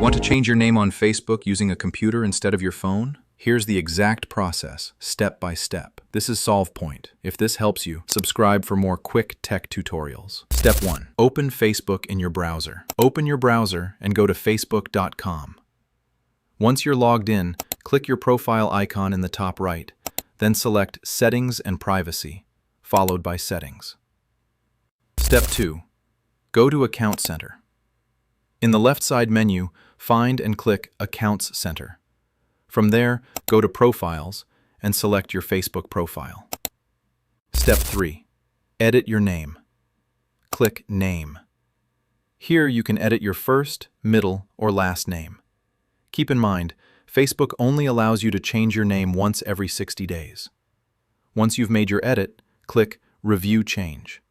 Want to change your name on Facebook using a computer instead of your phone? Here's the exact process, step by step. This is SolvePoint. If this helps you, subscribe for more quick tech tutorials. Step 1. Open Facebook in your browser. Open your browser and go to facebook.com. Once you're logged in, click your profile icon in the top right, then select Settings and Privacy, followed by Settings. Step 2. Go to Account Center. In the left side menu, find and click Accounts Center. From there, go to Profiles and select your Facebook profile. Step 3. Edit your name. Click Name. Here you can edit your first, middle, or last name. Keep in mind, Facebook only allows you to change your name once every 60 days. Once you've made your edit, click Review Change.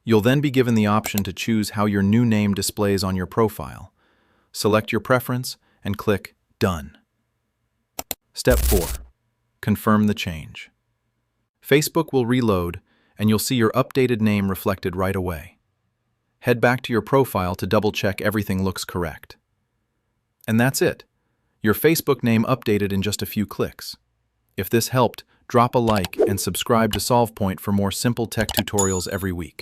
You'll then be given the option to choose how your new name displays on your profile. Select your preference and click Done. Step 4. Confirm the change. Facebook will reload and you'll see your updated name reflected right away. Head back to your profile to double-check everything looks correct. And that's it. Your Facebook name updated in just a few clicks. If this helped, drop a like and subscribe to SolvePoint for more simple tech tutorials every week.